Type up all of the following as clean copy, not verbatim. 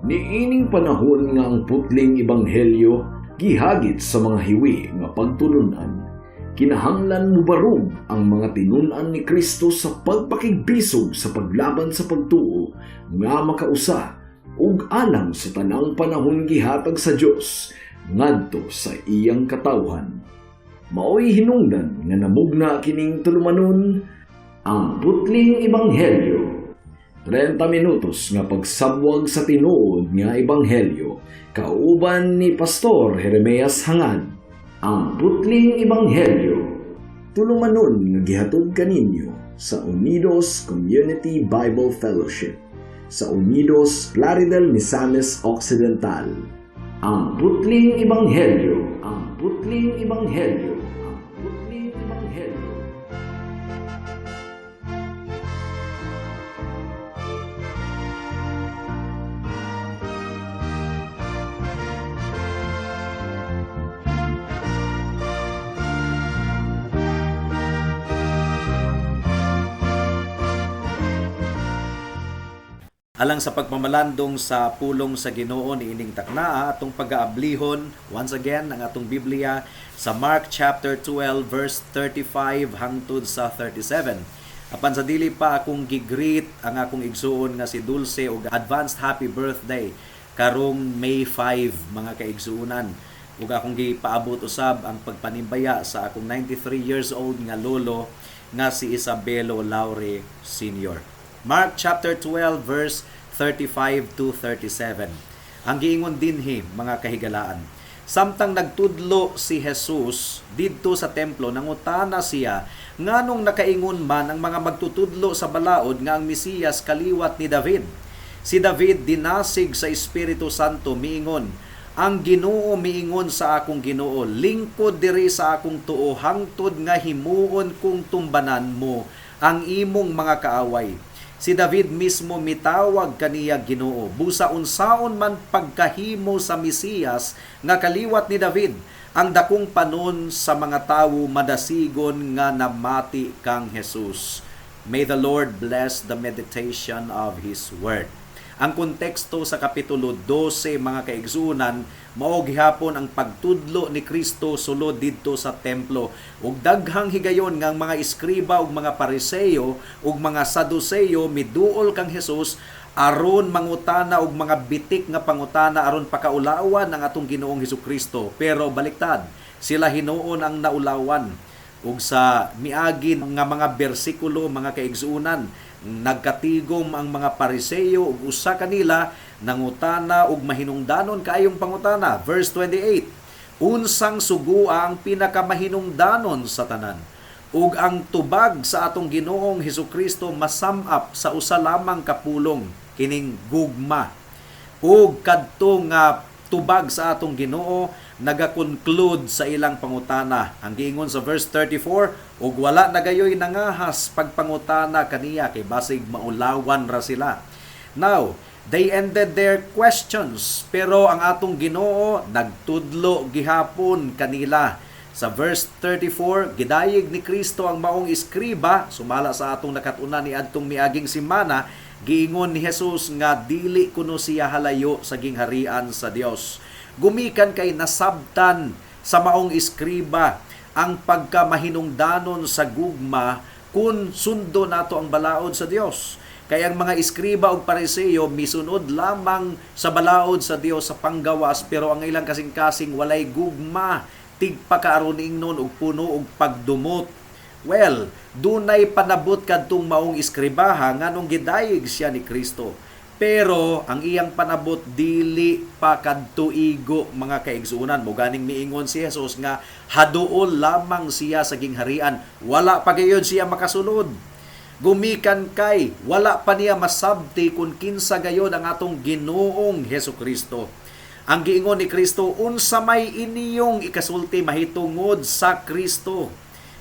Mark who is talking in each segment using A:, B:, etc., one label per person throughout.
A: Niining panahon nga ang putling ebanghelyo gihagit sa mga hiwi nga pagtulunan. Kinahanglan mo barog ang mga tinunan ni Kristo sa pagpakigbisog sa paglaban sa pagtuo nga makausa ug alang sa tanang panahon gihatag sa Dios ngadto sa iyang katawhan. Maoy hinungdan nga namugna kining tulumanon ang putling ebanghelyo. 30 minutos nga pagsabwag sa tinuod nga ebanghelyo kauban ni Pastor Jeremias Hangad. Ang putling ebanghelyo tulumanon nga gihatod kaninyo sa Unidos Community Bible Fellowship sa Unidos Plaridel, Misamis Occidental. Ang putling ebanghelyo, ang putling ebanghelyo, ang putling ebanghelyo.
B: Alang sa pagmamalandong sa pulong sa Ginoo ni ining taknaa atong pag-aablihon once again ang atong Biblia sa Mark chapter 12 verse 35 hangtod sa 37. Apan sa dili pa akong gigreet ang akong igsuon nga si Dulce og advanced happy birthday karong May 5 mga kaigsuonan. Ug akong gipaabot usab ang pagpanimbaya sa akong 93 years old nga lolo nga si Isabelo Laure Sr. Mark chapter 12 verse 35 to 37. Ang giingon dinhi mga kahigalaan. Samtang nagtudlo si Jesus didto sa templo nangutana siya nganong nakaingon man ang mga magtutudlo sa balaod nga ang Mesiyas kaliwat ni David. Si David dinasig sa Espiritu Santo miingon, ang Ginoo miingon sa akong Ginoo, lingkod diri sa akong tuo hangtod nga himuon kong tumbanan mo ang imong mga kaaway. Si David mismo mitawag kaniya Ginoo. Busa unsaon man pagkahimo sa Mesiyas nga kaliwat ni David, ang dakong panon sa mga tawo madasigon nga namati kang Jesus. May the Lord bless the meditation of His Word. Ang konteksto sa Kapitulo 12 mga kaigsuonan mao gihapon ang pagtudlo ni Kristo sulod didto sa templo ug daghang higayon nga ang mga eskriba ug mga Pariseo ug mga Saduceo miduol kang Hesus aron mangutana og mga bitik nga pangutana aron pakaulawan ang atong Ginoong Hesukristo. Pero baliktad, sila hinuon ang naulawan ug sa miagin nga mga bersikulo mga kaigsuonan nagkatigom ang mga Pariseo ug usa kanila nangutana ug mahinungdanon kaayong pangutana. Verse 28, unsang sugua ang pinakamahinungdanon sa tanan ug ang tubag sa atong Ginoong Hesukristo masam-up sa usa lamang kapulong kining gugma ug kadto nga tubag sa atong Ginoo nagakonclude sa ilang pangutana. Ang giingon sa verse 34, ug wala nagayoy nangahas pagpangutana kaniya kay basig maulawan ra sila. Now, they ended their questions, pero ang atong Ginoo nagtudlo gihapon kanila. Sa verse 34, gidayeg ni Kristo ang maong eskriba, sumala sa atong nakatuna ni adtong miaging simana, giingon ni Jesus nga dili kuno siya halayo sa gingharian sa Dios. Gumikan kay nasabtan sa maong eskriba ang pagkamahinungdanon sa gugma kung sundo nato ang balaod sa Dios. Kaya ang mga eskriba ug Pariseo misunod lamang sa balaod sa Dios sa panggawas, pero ang ilang kasing-kasing walay gugma, tigpakaaron ingnon og puno og pagdumot. Well, dunay panabot kadtong maong eskribaha nganong gidayeg siya ni Kristo. Pero ang iyang panabot dili pa kadtuigo mga kaigsuonan. Moganing miingon si Jesus nga haduol lamang siya sa gingharian. Wala pa gayon siya makasulod. Gumikan kay wala pa niya masabti kung kinsa gayon ang atong Ginoong Hesukristo. Ang giingon ni Kristo, unsa may iniyong ikasulti mahitungod sa Kristo.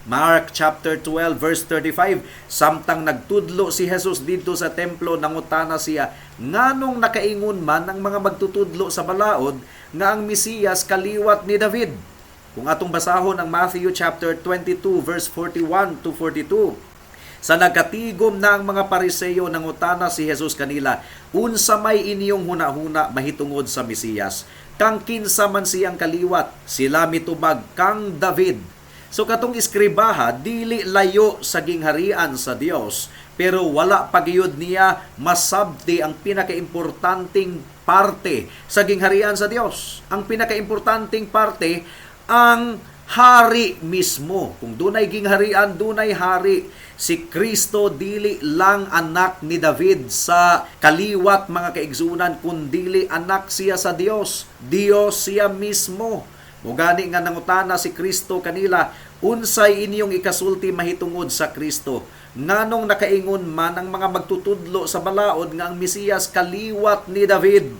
B: Mark chapter 12 verse 35, samtang nagtudlo si Jesus dito sa templo nangutana siya, nganong nakaingon man ang mga magtutudlo sa balaod nga ang Mesiyas kaliwat ni David. Kung atong basahon ang Matthew chapter 22 verse 41 to 42, Sa nagkatigom na ang mga Pariseo, nangutana si Jesus kanila, unsa may inyong hunahuna mahitungod sa Mesiyas? Kang kinsa man siyang kaliwat, sila mitubag kang David. So katong iskribaha, dili layo sa gingharian sa Dios, pero wala pagiyod niya masabti ang pinakaimportanting parte sa gingharian sa Dios. Ang pinakaimportanting parte, ang hari mismo. Kung dunay gingharian, dunay hari. Si Kristo dili lang anak ni David sa kaliwat mga kaigsunan, kundili anak siya sa Dios. Dios siya mismo. Mugani nga nangutana si Kristo kanila, unsay inyong ikasulti mahitungod sa Kristo? Nganong nakaingon man ang mga magtutudlo sa balaod nga ang Mesiyas kaliwat ni David?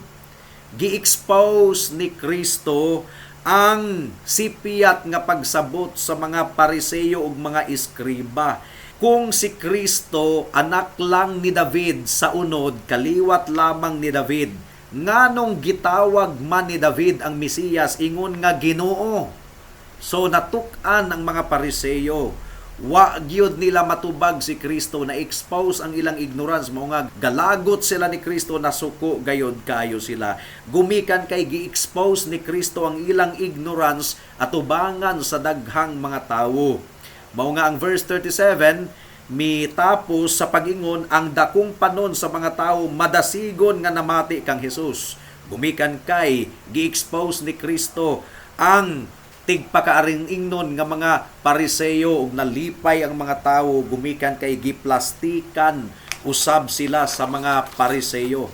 B: Gi-expose ni Kristo ang sipiyat nga pagsabot sa mga Pariseo ug mga iskriba. Kung si Kristo anak lang ni David sa unod, kaliwat lamang ni David, nganong gitawag man ni David ang Mesiyas ingon nga Ginoo? So natuk-an ang mga Pariseo, wa gyud nila matubag si Kristo, na expose ang ilang ignorance, mao nga galagot sila ni Kristo, nasuko gayod kayo sila. Gumikan kay gi-expose ni Kristo ang ilang ignorance atubangan sa daghang mga tawo. Mao nga ang verse 37, mitapos sa pag-ingon ang dakong panon sa mga tawo, madasigon nga namati kang Hesus. Gumikan kay gi-expose ni Kristo ang tigpakaaring ingnon nga mga Pariseo ug nalipay ang mga tawo, gumikan kay giplastikan usab sila sa mga Pariseo.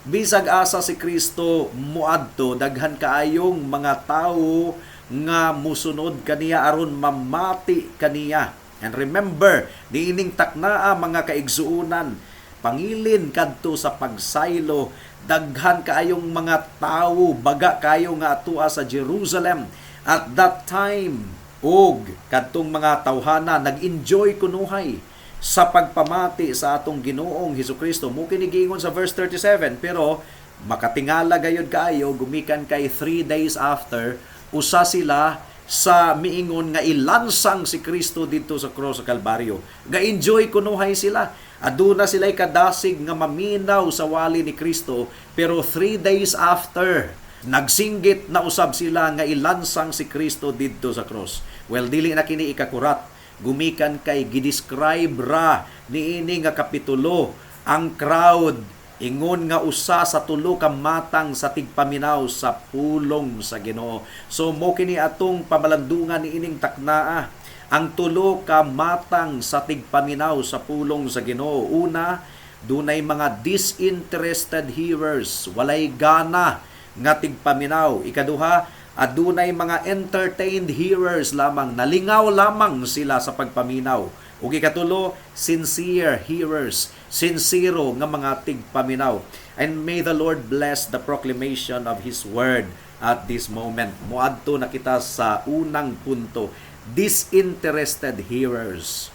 B: Bisag asa si Kristo muadto, daghan kaayong mga tawo nga musunod kaniya aron mamati kaniya. And remember, niining taknaa mga kaigsuunan, pangilin kadto sa pagsaylo, daghan kaayong mga tawo, baga kayo nga atua sa Jerusalem. At that time, og kadtong mga tawhana nag-enjoy kunuhay sa pagpamati sa atong Ginoong Hesukristo. Mo kinigingon sa verse 37, pero makatingala gayud kaayo, gumikan kay 3 days after, usa sila sa miingon nga ilansang si Kristo dito sa cross sa Kalbaryo. Ga-enjoy kunuhay sila. Aduna sila'y kadasig nga maminaw sa wali ni Kristo, pero 3 days after, nagsinggit na usab sila nga ilansang si Kristo dito sa cross. Well, dili na kini ikakurat. Gumikan kay gidescribe ra niini nga kapitulo ang crowd, ingon nga usa sa tulo ka matang sa tigpaminaw sa pulong sa Ginoo. So mo kini atong pamalandungan niining taknaa, ang tulo ka matang sa tigpaminaw sa pulong sa Ginoo. Una, dunay mga disinterested hearers, walay gana nga tigpaminaw. Ikaduha, adunay mga entertained hearers lamang, nalingaw lamang sila sa pagpaminaw. Ug ikatulo, sincere hearers, sincero nga mga tigpaminaw. And may the Lord bless the proclamation of His word at this moment. Muadto na kita sa unang punto, disinterested hearers.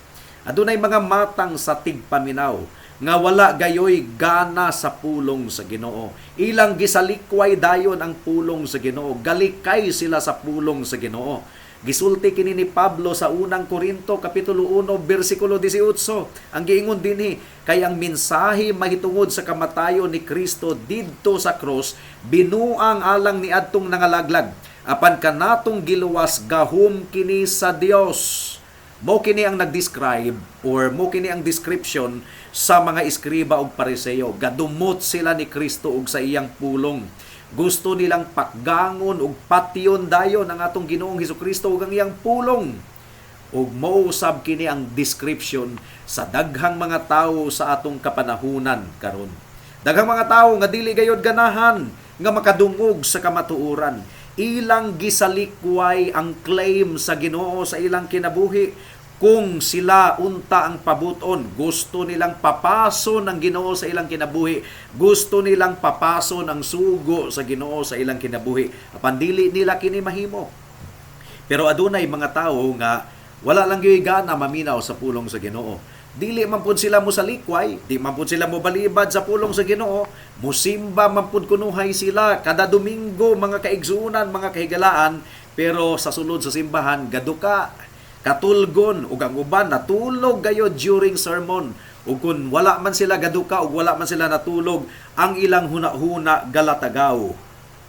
B: Adunay mga matang sa tigpaminaw nga wala gayoy gana sa pulong sa Ginoo. Ilang gisalikway dayon ang pulong sa Ginoo. Galikay sila sa pulong sa Ginoo. Gisulti kini ni Pablo sa unang Korinto kapitulo 1 bersikulo 18. Ang giingon dinhi, kay ang mensahe mahitungod sa kamatayon ni Kristo didto sa cross binuang alang ni adtong nangalaglag. Apan kanatong giluwas gahom kini sa Dios. Mo kini ang nag-describe or mo kini ang description sa mga iskriba ug Pariseo. Gadumot sila ni Kristo ug sa iyang pulong. Gusto nilang pakgangon ug patyon dayon ang atong Ginoong Hesukristo ug ang iyang pulong. Ug mausab kini ang description sa daghang mga tawo sa atong kapanahunan karon. Daghang mga tawo nga dili gayud ganahan nga makadungog sa kamatuoran. Ilang gisalikway ang claim sa Ginoo sa ilang kinabuhi. Kung sila unta ang pabuton, gusto nilang papason ang Ginoo sa ilang kinabuhi. Gusto nilang papason ang sugo sa Ginoo sa ilang kinabuhi. Apan dili nila kini mahimo. Pero adunay mga tawo nga wala lang gyud gana maminaw sa pulong sa Ginoo. Dili man pud sila mo salikway, di man pud sila mo balibad sa pulong sa Ginoo. Musimba man pud kunuhay sila kada Domingo, mga kaigsuunan, mga kahigalaan, pero sa sulod sa simbahan gaduka katulgon, ug ang uban natulog gayod during sermon. Ug kung wala man sila gaduka ug wala man sila natulog, ang ilang huna-huna galatagaw.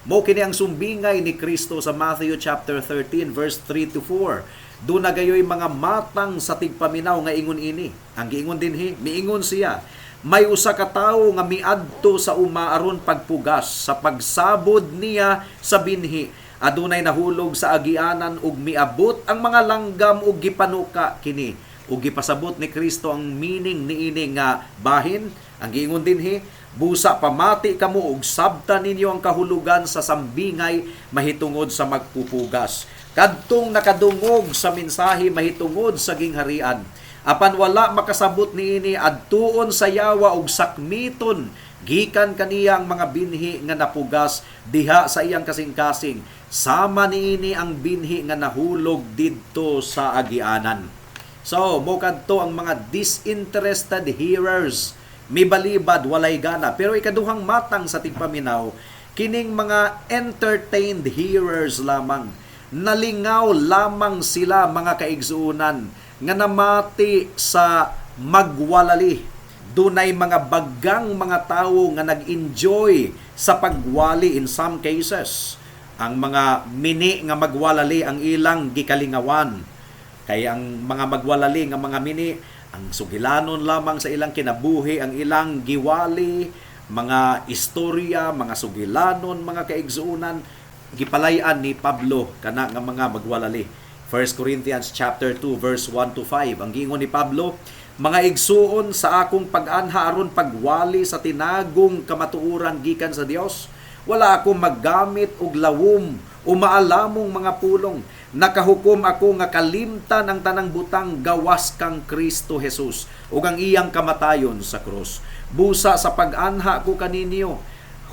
B: Mo kini ang sumbingay ni Kristo sa Matthew chapter 13 verse 3 to 4. Doon na gayoy mga matang sa tigpaminaw nga ingon ini. Ang giingon dinhi, miingon siya, may usa ka tawo nga miadto sa uma aron pagpugas, sa pagsabod niya sa binhi adunay nahulog sa agianan ug miabot ang mga langgam ug gipanuka kini. Ug gipasabot ni Kristo ang meaning niini nga bahin. Ang giingon dinhi, busa pamati kamo ug sabta ninyo ang kahulugan sa sambingay mahitungod sa magpupugas. Kadtong nakadungog sa mensahe mahitungod sa gingharian. Apan wala makasabot niini adtuon sa yawa ug sakmiton gikan kaniya ang mga binhi nga napugas diha sa iyang kasing-kasing. Sama niini ang binhi nga nahulog didto sa agianan. So, mo kadto ang mga disinterested hearers, mibalibad, walay gana. Pero ikaduhang matang sa tigpaminaw, kining mga entertained hearers lamang. Nalingaw lamang sila mga kaigsuunan nga namati sa magwalali. Dunay mga baggang mga tawo nga nag-enjoy sa pagwali in some cases. Ang mga mini nga magwalali ang ilang gikalingawan. Kaya ang mga magwalali nga mga mini, ang sugilanon lamang sa ilang kinabuhi, ang ilang giwali, mga istorya, mga sugilanon, mga kaigsuunan, gipalayan ni Pablo kana nga mga magwalali. 1 Corinthians chapter 2 verse 1 to 5. Ang giingon ni Pablo, mga igsuon sa akong pag-anha aron pagwali sa tinagong kamatuoran gikan sa Dios, wala ako maggamit og lawom o maalamong mga pulong. Nakahukom ako nga kalimtan ang tanang butang gawas kang Kristo Jesus ug ang iyang kamatayon sa krus. Busa sa pag-anha ko kaninyo,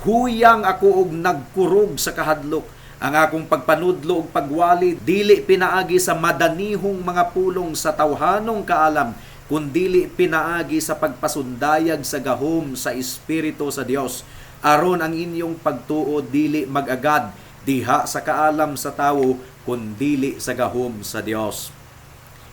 B: huyang ako og nagkurog sa kahadlok. Ang akong pagpanudlo ug pagwali dili pinaagi sa madanihong mga pulong sa tawhanong kaalam, kundili pinaagi sa pagpasundayag sa gahom sa Espiritu sa Dios, aron ang inyong pagtuo dili mag-agad diha sa kaalam sa tawo, kundili sa gahom sa Dios.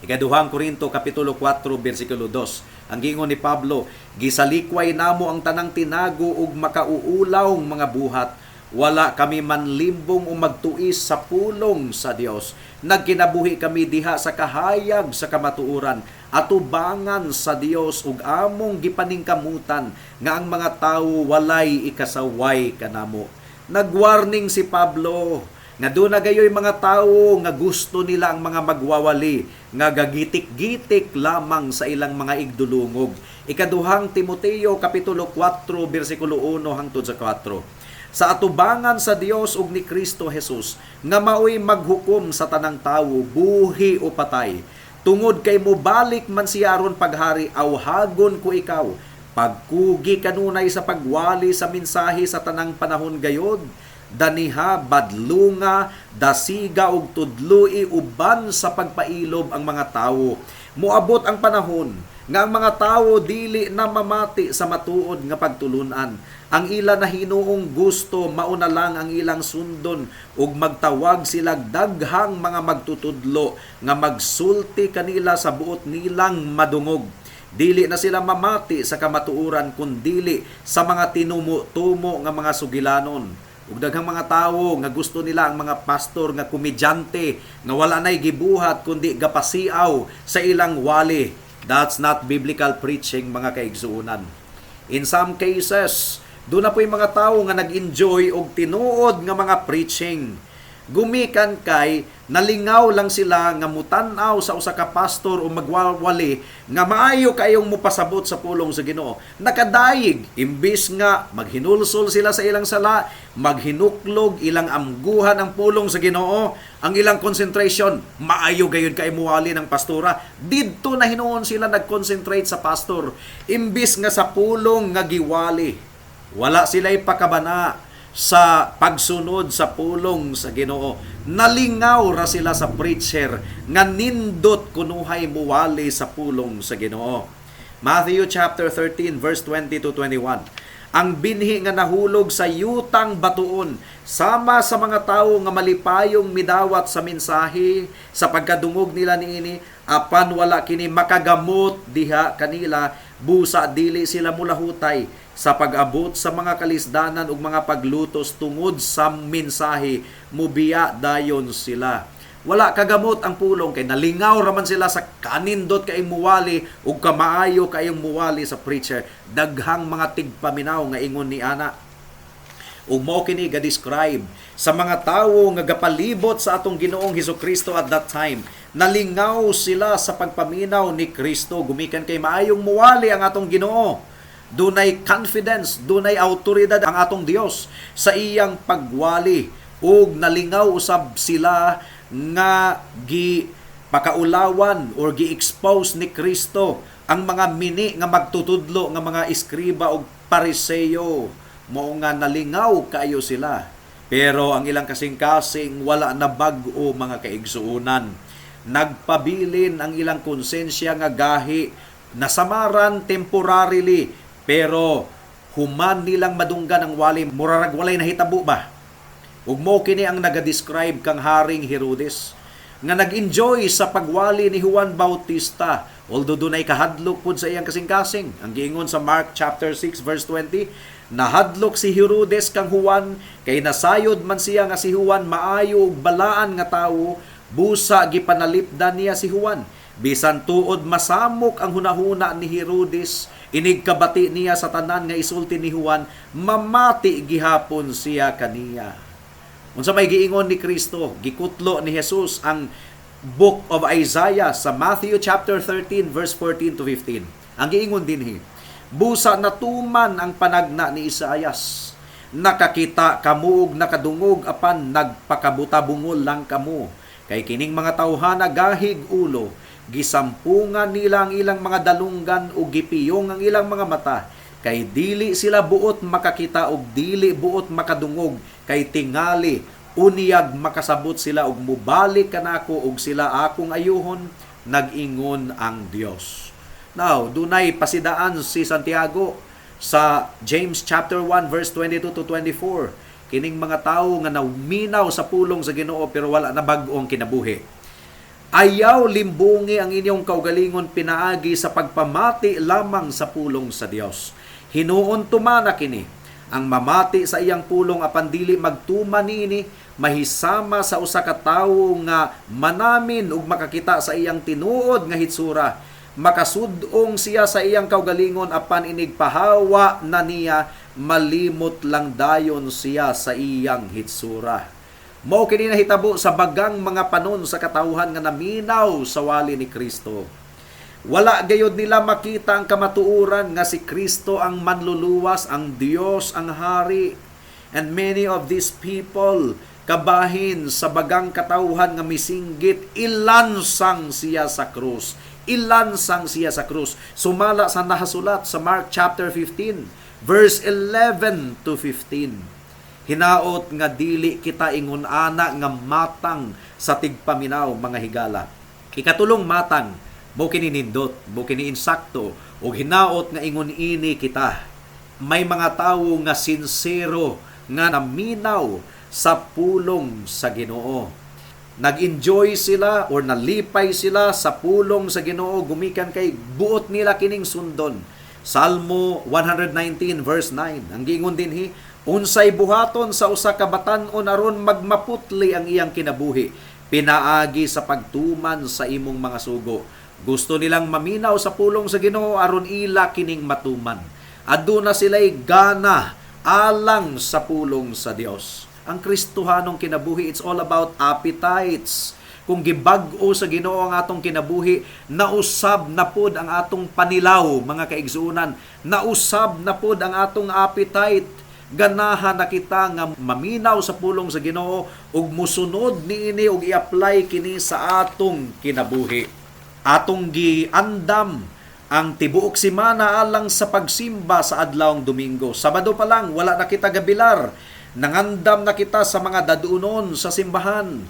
B: Ikaduhang Korinto kapitulo 4 bersikulo 2. Ang gingon ni Pablo, gisalikway namo ang tanang tinago ug makauulaw mga buhat. Wala kami manlimbong o magtuis sa pulong sa Dios. Nagkinabuhi kami diha sa kahayag sa kamatuoran, atubangan sa Dios ug among gipaningkamutan nga ang mga tawo walay ikasaway kanamo. Nagwarning si Pablo nga doon na gayoy mga tao nga gusto nila ang mga magwawali, nga gagitik-gitik lamang sa ilang mga igdulungog. Ikaduhang Timoteo kapitulo 4 bersikulo 1 hangtod sa 4. Sa atubangan sa Dios ug ni Kristo Jesus nga maoy maghukom sa tanang tawo, buhi o patay. Tungod kay mobalik man siya aron paghari, awhagon ko ikaw. Pagkugi kanunay sa pagwali sa mensahe sa tanang panahon gayod, daniha, badlunga, dasiga ug tudloi uban sa pagpailob ang mga tawo. Moabot ang panahon nga ang mga tawo dili na mamati sa matuod nga pagtulunan. Ang ila na hinuong gusto mauna lang ang ilang sundon ug magtawag sila daghang mga magtutudlo nga magsulti kanila sa buot nilang madungog. Dili na sila mamati sa kamatuoran kundili sa mga tinumo-tumo nga mga sugilanon. Ug daghang mga tawo nga gusto nila ang mga pastor nga komedyante nga wala nay gibuhat kundi gapasiaw sa ilang wali. That's not biblical preaching, mga kaigsuunan. In some cases, doon na po yung mga tao nga nag-enjoy og tinuod nga mga preaching. Gumikan kay nalingaw lang sila nga mutanaw sa usa ka pastor o magwawali nga maayo kayong mupasabot sa pulong sa Ginoo. Nakadayig imbis nga maghinulsol sila sa ilang sala, maghinuklog ilang amguhan ang pulong sa Ginoo, ang ilang concentration maayo gayon kay muwali ng pastora. Didto na hinuon sila nag-concentrate sa pastor imbis nga sa pulong nga giwali. Wala sila ipakabana sa pagsunod sa pulong sa Ginoo. Nalingaw ra sila sa preacher nga nindot kunuhay muwali sa pulong sa Ginoo. Matthew chapter 13 verse 20 to 21. ang binhi nga nahulog sa yutang batuon, sama sa mga tawo nga malipayong midawat sa mensahe sa pagkadungog nila niini, apan wala kini makagamot diha kanila, busa dili sila mulahutay sa pag-abot sa mga kalisdanan ug mga paglutos tungod sa mensahe, mubiya dayon sila. Wala kagamot ang pulong kay nalingaw raman sila sa kanindot kay muwali ug kamaayo kayong muwali sa preacher. Daghang mga tigpaminaw nga ingon ni ana. Ug mao kini ga-describe sa mga tawo nga gapalibot sa atong Ginoong Hesukristo at that time. Nalingaw sila sa pagpaminaw ni Kristo, gumikan kay maayong muwali ang atong Ginoo. Dunay confidence, dunay autoridad ang atong Dios sa iyang pagwali, ug nalingaw usab sila nga pakaulawan or gi-expose ni Kristo ang mga mini nga magtutudlo nga mga iskriba ug pariseyo. Mao nga nalingaw kayo sila, pero ang ilang kasing-kasing wala na bag-o mga kaigsuunan. Nagpabilin ang ilang konsensya nga gahi, nasamaran temporarily, pero human nilang madunggan ang wali, murarag walay nahitabo ba? Ug mo kini ang naga-describe kang Haring Herodes nga nag-enjoy sa pagwali ni Juan Bautista, although dunay kahadlok pud sa iyang kasing-kasing. Ang giingon sa Mark chapter 6 verse 20, nahadlok si Herodes kang Juan kay nasayod man siya nga si Juan maayo ug balaan nga tawo, busa gipanalipdan niya si Juan. Bisan tuod masamok ang hunahuna ni Herodes, inigkabati niya sa tanan nga isulti ni Juan, mamati gihapon siya kaniya. Unsa may giingon ni Kristo, gikutlo ni Jesus ang book of Isaiah sa Matthew chapter 13 verse 14 to 15. Ang giingon dinhi, busa natuman ang panagna ni Isaias, nakakita kamo ug nakadungog apan nagpakabuta-bungol lang kamo. Kay kining mga tawhana gahig ulo, gisampungan nila ang ilang mga dalunggan ug gipiyong ang ilang mga mata. Kay dili sila buot makakita ug dili buot makadungog, kay tingali uniyag makasabot sila ug mubalik kanako ug sila akong ayuhon, nag-ingon ang Dios. Now, dunay pasidaan si Santiago sa James chapter 1 verse 22 to 24. Kining mga tawo nga naminaw sa pulong sa Ginoo pero wala na bag-ong kinabuhi. Ayaw limbungi ang inyong kaugalingon pinaagi sa pagpamati lamang sa pulong sa Dios. Hinuon tumana kini, ang mamati sa iyang pulong apan dili magtuman niini, mahisama sa usa ka tawo nga manamin ug makakita sa iyang tinuod nga hitsura. Makasudong siya sa iyang kaugalingon apan inigpahawa na niya, malimot lang dayon siya sa iyang hitsura. Mao kini nahitabo sa bagang mga panon sa katawhan nga naminaw sa wali ni Kristo. Wala gayud nila makita ang kamatuoran nga si Kristo ang manluluwas, ang Dios ang hari. And many of these people kabahin sa bagang katawhan nga misinggit, ilansang siya sa krus. Ilansang siya sa krus. Sumala sa nahasulat sa Mark chapter 15 verse 11 to 15. Hinaot nga dili kita ingon ana nga matang sa tigpaminaw mga higala. Ikatulong matang, mo kini nindot, mo kini insakto, o hinaot nga ingon ini kita. May mga tawo nga sincero nga naminaw sa pulong sa Ginoo. Nag-enjoy sila or nalipay sila sa pulong sa Ginoo, gumikan kay buot nila kining sundon. Salmo 119 verse 9. Ang giingon dinhi, unsay buhaton sa usa ka batan-on aron magmaputli ang iyang kinabuhi, pinaagi sa pagtuman sa imong mga sugo. Gusto nilang maminaw sa pulong sa Ginoo aron ila kining matuman. Aduna sila'y gana alang sa pulong sa Dios. Ang Kristohanong kinabuhi, it's all about appetites. Kung gibag-o sa Ginoo ang atong kinabuhi, nausab na pod ang atong panilaw, mga kaigsuunan. Nausab na pod ang atong appetite. Ganahan na kita nga maminaw sa pulong sa Ginoo ug musunod niini ug i-apply kini sa atong kinabuhi. Atong giandam ang tibuok semana alang sa pagsimba sa adlawng Domingo. Sabado pa lang, wala na kita gabilar. Nangandam na kita sa mga dadunon sa simbahan.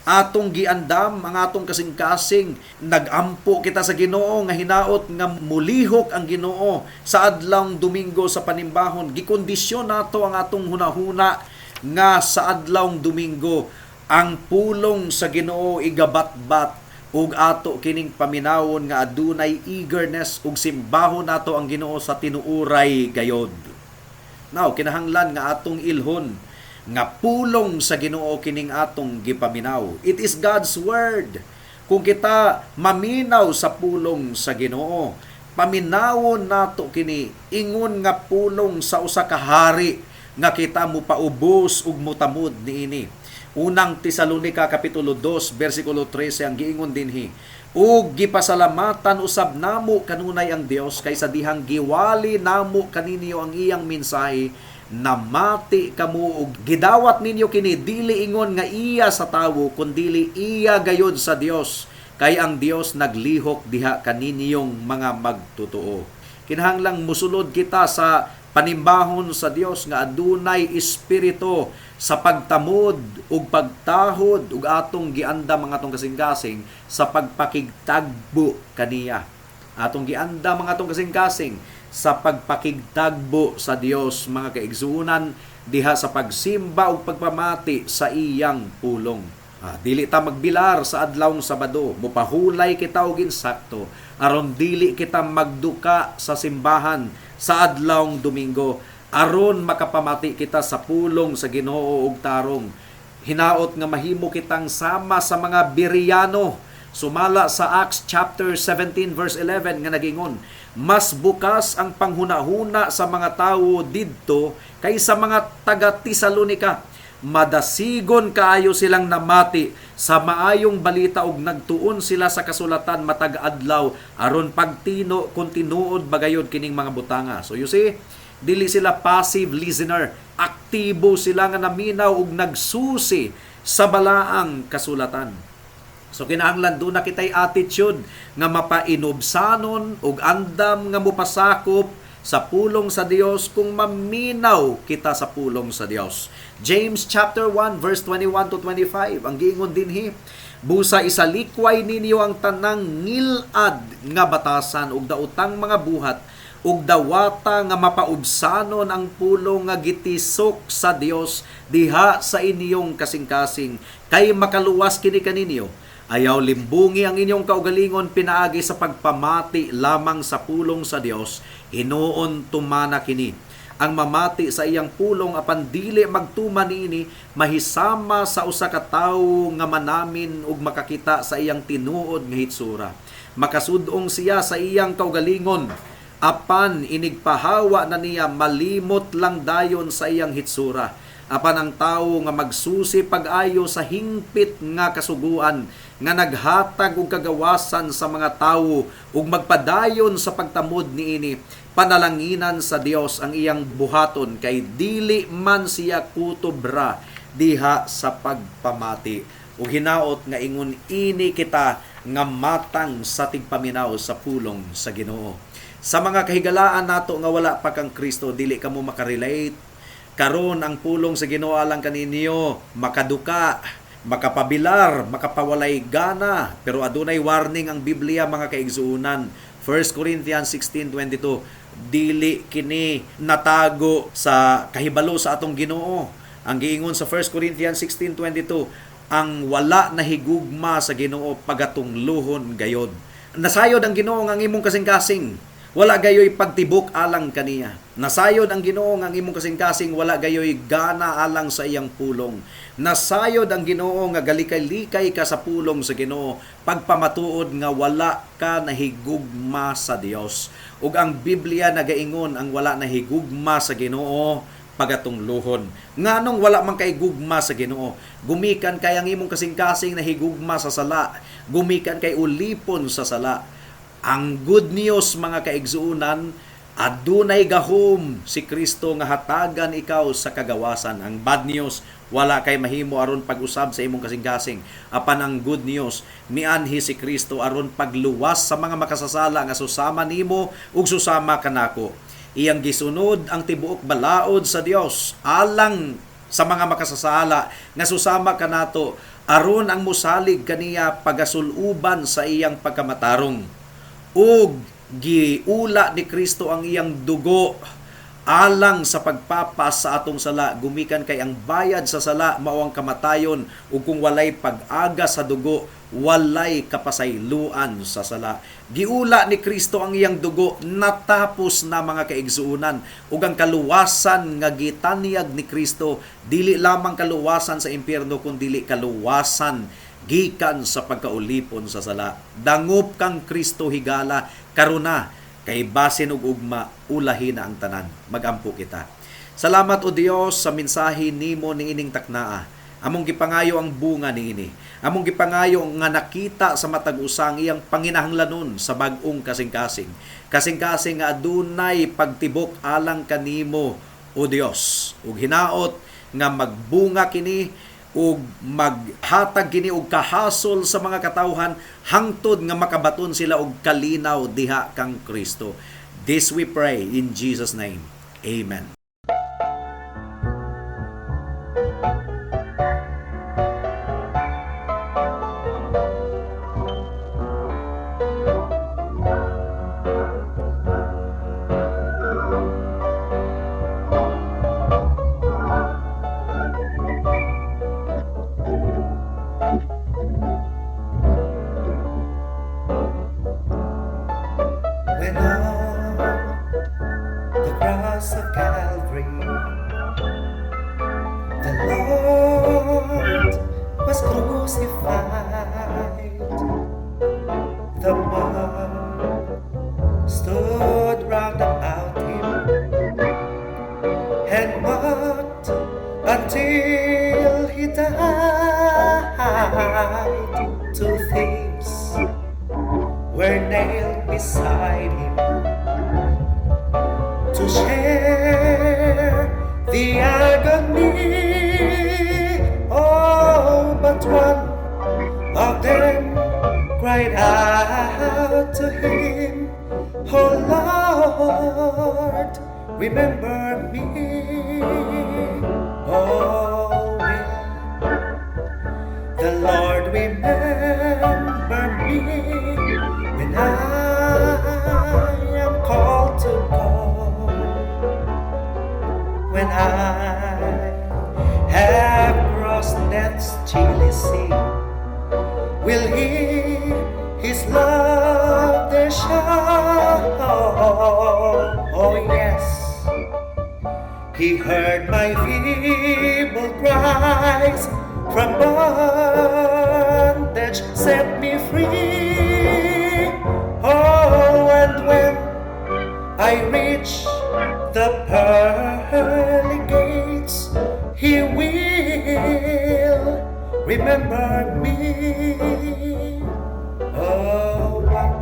B: atong giandam ang atong kasing-kasing, nagampo kita sa Ginoo nga hinaot nga mulihok ang Ginoo sa adlawng Domingo sa panimbahon. Gikondisyon nato ang atong hunahuna nga sa adlawng Domingo ang pulong sa Ginoo igabat-bat ug ato kining paminawon nga adunay eagerness ug simbahon nato ang Ginoo sa tinuoray gayod. Now, kinahanglan nga atong ilhon nga pulong sa Ginoo kining atong gipaminaw. It is God's word. Kung kita maminaw sa pulong sa Ginoo, paminawon nato kini ingon nga pulong sa usa ka hari nga kita mo paubos ug motamod niini. Unang Tesalonica kapitulo 2 bersikulo 13 ang giingon dinhi, ug gipasalamatan usab namo kanunay ang Dios kaysa dihang giwali namo kaninyo ang iyang mensahe, namati kamo ug gidawat ninyo kini dili ingon nga iya sa tawo kundi iya gayod sa Dios, kay ang Dios naglihok diha kaninyong mga magtotoo. Kinahanglang musulod kita sa panimbahon sa Dios nga adunay espiritu sa pagtamod ug pagtahod ug atong giandam ang atong kasing-kasing sa pagpakigtagbo kaniya. Atong giandam ang atong kasing-kasing sa pagpakigtagbo sa Dios, mga kaigsuonan, diha sa pagsimba ug pagpamati sa iyang pulong. Dili ta magbilar sa adlawng Sabado, mupahulay kita og insakto aron dili kita magduka sa simbahan sa adlawng Domingo, aron makapamati kita sa pulong sa Ginoo ug tarong. Hinaot nga mahimo kitang sama sa mga Bereano. Sumala sa Acts chapter 17 verse 11 nga nagingon, mas bukas ang panghunahuna sa mga tawo didto kaysa mga taga Tesalonica. Madasigon kaayo silang namati sa maayong balita ug nagtuon sila sa kasulatan matag adlaw aron pagtino kung tinuod bagayod kining mga butanga. So you see, dili sila passive listener, aktibo sila nga naminaw ug nagsusi sa balaang kasulatan. So kinahanglan do na kitay attitude nga mapainobsanon ug andam nga mopasakop sa pulong sa Dios kung maminaw kita sa pulong sa Dios. James chapter 1 verse 21 to 25 ang giingon dinhi, busa isalikway ninyo ang tanang ngilad nga batasan ug daotang mga buhat ug dawata nga mapaubsanon ang pulong nga gitisok sa Dios diha sa inyong kasing-kasing, kay makaluwas kini kaninyo. Ayaw limbungi ang inyong kaugalingon pinaagi sa pagpamati lamang sa pulong sa Dios, hinuon tumana kini. Ang mamati sa iyang pulong apan dili magtuman niini mahisama sa usa ka tawo nga manamin ug makakita sa iyang tinuod nga hitsura. Makasudong siya sa iyang kaugalingon, apan inigpahawa na niya malimot lang dayon sa iyang hitsura. Apan ang tawo nga magsusi pag-ayo sa hingpit nga kasuguan nga naghatag og kagawasan sa mga tawo ug magpadayon sa pagtamod niini, panalanginan sa Dios ang iyang buhaton kay dili man siya kutobra diha sa pagpamati. Ug hinaot nga ingon ini kita nga matang sa tigpaminaw sa pulong sa Ginoo. Sa mga kahigalaan nato nga wala pa kang Kristo, dili kamo makarelate. Karon ang pulong sa Ginoo alang kaninyo makaduka, makapabilar, makapawalay gana, pero adunay warning ang Biblia, mga kaigsuunan. 1 Corinthians 16:22, dili kini natago sa kahibalo sa atong Ginoo. Ang giingon sa 1 Corinthians 16:22, ang wala na higugma sa Ginoo pagatungluhon gayod. Nasayod ang Ginoo nga imong kasing-kasing, wala gayoy pagtibok alang kaniya. Nasayod ang Ginoo nga imong kasing-kasing, wala gayoy gana alang sa iyang pulong. Nasayod ang Ginoo nga galikay-likay ka sa pulong sa Ginoo, pagpamatuod nga wala ka nahigugma sa Dios. Ug ang Biblia nagaingon ang wala nahigugma sa Ginoo pagatungluhon. Nganong wala man kay gugma sa Ginoo? Gumikan kay ang imong kasing-kasing nahigugma sa sala, gumikan kay ulipon sa sala. Ang good news, mga kaigsuunan, adunay gahom si Kristo nga hatagan ikaw sa kagawasan. Ang bad news, wala kay mahimo aron pag-usab sa imong kasing-kasing. Apan ang good news, mianhi si Kristo aron pagluwas sa mga makasasala nga susama nimo ug susama kanako. Iyang gisunod ang tibuok balaod sa Dios alang sa mga makasasala nga susama kanato aron ang musalig kaniya pagasuluban sa iyang pagkamatarong. Ug giula ni Kristo ang iyang dugo alang sa pagpapas sa atong sala, gumikan kay ang bayad sa sala mao ang kamatayon, ug kung walay pag-aga sa dugo walay kapasayloan sa sala. Giula ni Kristo ang iyang dugo, natapos na mga kaigsuunan, ug ang kaluwasan nga gitanyag ni Kristo dili lamang kaluwasan sa impyerno kundi kaluwasan gikan sa pagkaulipon sa sala. Dangop kang Kristo higala karuna, kay basin ug ugma ulahin na ang tanan. Magampo kita. Salamat o Dios sa mensahe nimo niining taknaa. Among gipangayo ang bunga niini. Among gipangayo nga nakita sa matag usang iyang panginahanglanon sa bag-ong kasing-kasing. Kasing-kasing nga adunay pagtibok alang kanimo o Dios. Ug hinaot nga magbunga kini ug maghatag kini og kahasol sa mga katawhan hangtod nga makabaton sila og kalinaw diha kang Kristo. This we pray in Jesus' name. Amen.
C: When on the cross of Calvary, the Lord was crucified. The mob stood round about him and mocked until he died. Two thieves were nailed beside him to share the agony. Oh, but one of them cried out to him, "Oh Lord, remember me." Oh, will the Lord remember me when I am called to go, when I have crossed death's chilly sea? Will He His love there show? Oh yes, He heard my feeble cries, from bondage set me free. Oh, and when I reach the pearly gates, He will remember me. Oh, what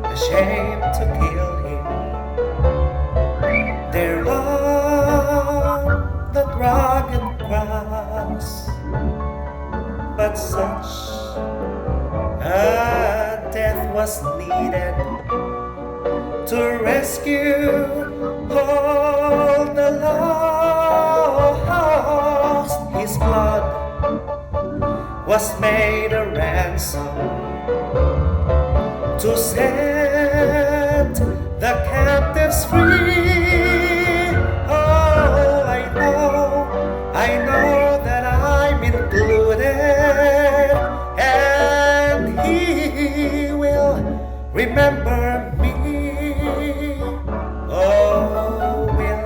C: a shame to kill Him there on the rugged cross, but such a death was needed to rescue all the lost. His blood was made a ransom to set the captives free. Oh, I know that I'm included, and He will remember me. Oh, will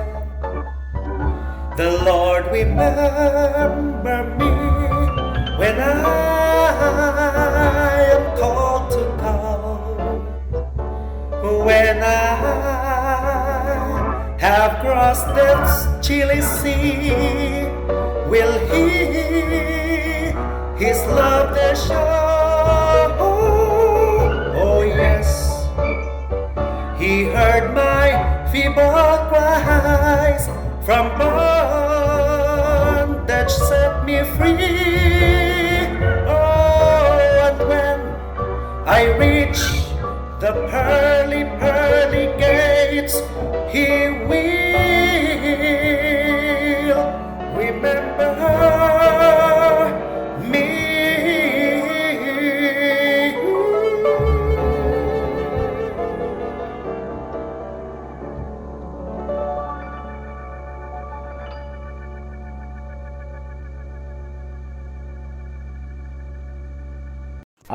C: the Lord remember me when I am called to go, when I have crossed death's chilly sea? Will He His love there show? Oh yes, He heard my feeble cries, from bondage set me free. Oh, and when I reach the pearly gates, He will remember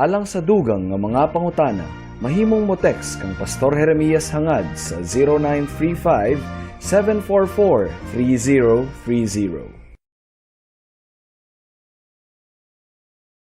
D: Alang sa dugang nga mga pangutana, mahimong mo text kang Pastor Jeremias hangad sa 0935 744 3030.